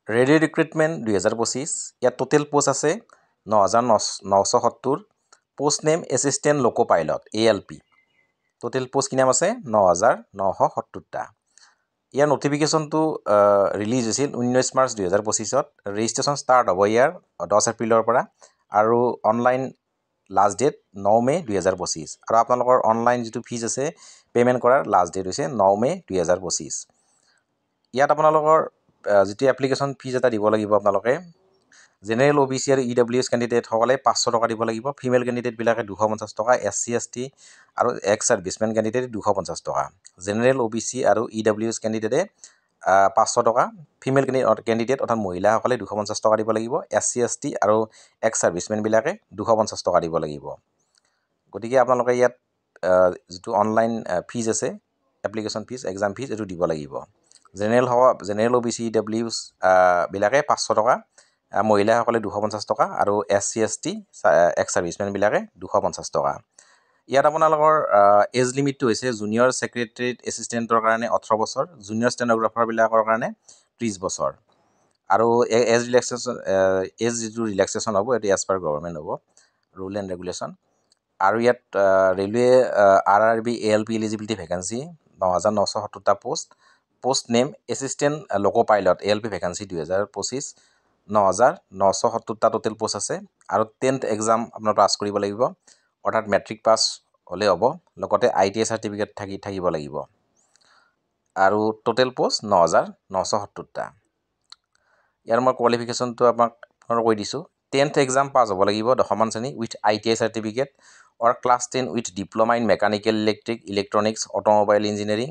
radio' recruitment 2025 ইয়াত total post আছে 9,970 post name assistant loco pilot ALP total post কিমান আছে 9,970টা ইয়াৰ নটিফিকেশ্যনটো ৰিলিজ হৈছিল 19 মাৰ্চ 2025ত ৰেজিষ্ট্ৰেশ্যন ষ্টাৰ্ট হ'ব ইয়াৰ 10 এপ্ৰিলৰ পৰা আৰু অনলাইন লাষ্ট ডেট 9 মে 2025 আৰু আপোনালোকৰ অনলাইন যিটো ফিজ আছে পে'মেণ্ট কৰাৰ লাষ্ট ডেট হৈছে 9 মে 2025 ইয়াত আপোনালোকৰ যিটো এপ্লিকেশ্যন ফিজ এটা দিব লাগিব আপোনালোকে জেনেৰেল OBC আৰু EWS কেণ্ডিডেটসকলে 500 টকা দিব লাগিব ফিমেল কেণ্ডিডেটবিলাকে 250 টকা SC ST আৰু এক্স ছাৰ্ভিচমেন কেণ্ডিডেটে 250 টকা জেনেৰেল OBC আৰু EWS কেণ্ডিডেটে 500 টকা ফিমেল কেণ্ডিডেট অৰ্থাৎ মহিলাসকলে 250 টকা দিব লাগিব SC ST আৰু এক্স ছাৰ্ভিচমেনবিলাকে 250 টকা দিব লাগিব গতিকে আপোনালোকে ইয়াত যিটো অনলাইন ফিজ আছে এপ্লিকেশ্যন ফিজ এক্সাম ফিজ এইটো দিব লাগিব জেনেৰেল OBC EWS বিলাকে 500 টকা মহিলাসকলে 250 টকা আৰু SC ST এক্স ছাৰ্ভিচমেনবিলাকে 250 টকা ইয়াত আপোনালোকৰ এজ লিমিটটো হৈছে জুনিয়ৰ ছেক্ৰেটাৰীট এছিষ্টেণ্টৰ কাৰণে 18 বছৰ জুনিয়ৰ ষ্টেন'গ্ৰাফাৰবিলাকৰ কাৰণে 30 বছৰ আৰু এজ যিটো ৰিলেক্সেশ্যন হ'ব এইটো এজ পাৰ গভৰ্ণমেণ্ট হ'ব ৰুল এণ্ড ৰেগুলেশ্যন আৰু ইয়াত railway RRB ALP eligibility vacancy 9,970টা post name assistant loco pilot ALP vacancy 2025 9,970টা টোটেল পোষ্ট আছে আৰু 10th এক্সাম আপোনাৰ পাছ কৰিব লাগিব অৰ্থাৎ মেট্ৰিক পাছ হ'লে হ'ব লগতে ITI চাৰ্টিফিকেট থাকিব লাগিব আৰু টোটেল পোষ্ট 9,970টা ইয়াৰ মই কোৱালিফিকেশ্যনটো আপোনাক কৈ দিছোঁ 10th এক্সাম পাছ হ'ব লাগিব দশমান শ্ৰেণী with ITI certificate or class 10 with diploma in mechanical electronics automobile engineering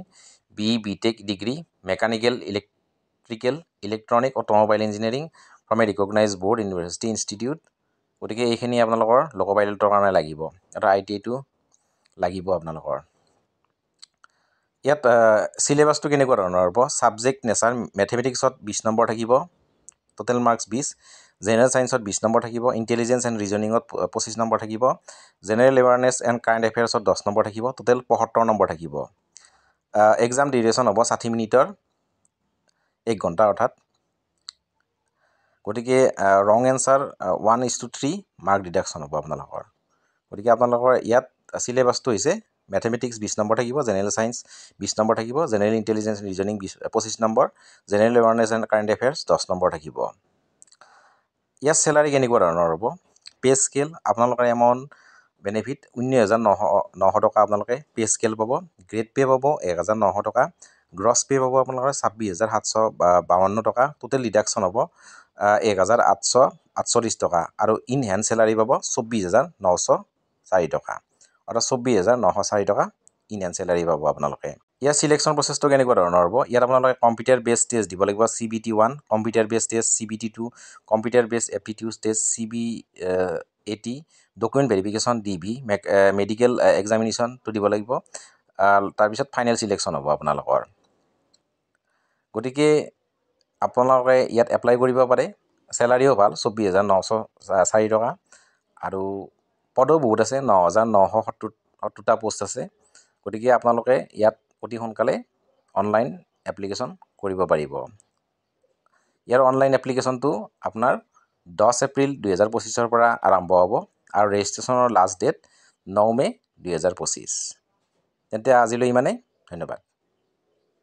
BTech degree mechanical electronic automobile engineering from a recognise board university institute গতিকে এইখিনি আপোনালোকৰ লোকো পাইলটৰ কাৰণে লাগিব এটা ITIটো লাগিব আপোনালোকৰ ইয়াত চিলেবাছটো কেনেকুৱা ধৰণৰ হ'ব ছাবজেক্ট নেচাৰ মেথমেটিক্সত 20 নম্বৰ থাকিব টোটেল মাৰ্কছ 20 জেনেৰেল ছায়েন্সত 20 নম্বৰ থাকিব ইণ্টেলিজেন্স এণ্ড ৰিজনিঙত 25 নম্বৰ থাকিব জেনেৰেল এৱাৰনেছ এণ্ড কাৰেণ্ট এফেয়াৰ্ছত 10 নম্বৰ থাকিব টোটেল 75 নম্বৰ থাকিব এক্সাম ডিউৰেশ্যন হ'ব 60 মিনিটৰ 1 ঘণ্টা অৰ্থাৎ গতিকে ৰং এনচাৰ 1:3 মাৰ্ক ডিডাকশ্যন হ'ব আপোনালোকৰ গতিকে আপোনালোকৰ ইয়াত চিলেবাছটো হৈছে মেথমেটিক্স 20 নম্বৰ থাকিব জেনেৰেল ছায়েন্স 20 নম্বৰ থাকিব general intelligence reasoning 25 number general awareness and current affairs 10 number থাকিব ইয়াৰ চেলাৰী কেনেকুৱা ধৰণৰ হ'ব পে স্কেল আপোনালোকৰ এমাউণ্ট বেনিফিট 19,900 টকা আপোনালোকে পে স্কেল পাব গ্ৰেড পে পাব 1,900 টকা গ্ৰছ পে পাব আপোনালোকৰ 26,752 টকা টোটেল ডিডাকশ্যন হ'ব 1,848 টকা আৰু ইন হেণ্ড চেলাৰী পাব 24,904 টকা অৰ্থাৎ 24,904 টকা ইন হেণ্ড চেলাৰী পাব আপোনালোকে ইয়াৰ চিলেকশ্যন প্ৰচেছটো কেনেকুৱা ধৰণৰ হ'ব ইয়াত আপোনালোকে কম্পিউটাৰ বেছড টেষ্ট দিব লাগিব CBT 1 computer based test CBT 2 computer based aptitude test CBAT document verification DV medical এক্সামিনেশ্যনটো দিব লাগিব তাৰপিছত ফাইনেল চিলেকশ্যন হ'ব আপোনালোকৰ গতিকে আপোনালোকে ইয়াত এপ্লাই কৰিব পাৰে চেলাৰিও ভাল 24,904 টকা আৰু পদো বহুত আছে 9,970টা পোষ্ট আছে গতিকে আপোনালোকে ইয়াত অতি সোনকালে অনলাইন এপ্লিকেশ্যন কৰিব পাৰিব ইয়াৰ অনলাইন এপ্লিকেশ্যনটো আপোনাৰ 10 এপ্ৰিল 2025ৰ পৰা আৰম্ভ হ'ব আৰু ৰেজিষ্ট্ৰেশ্যনৰ লাষ্ট ডেট 9 মে 2025 তেন্তে আজিলৈ ইমানেই ধন্যবাদ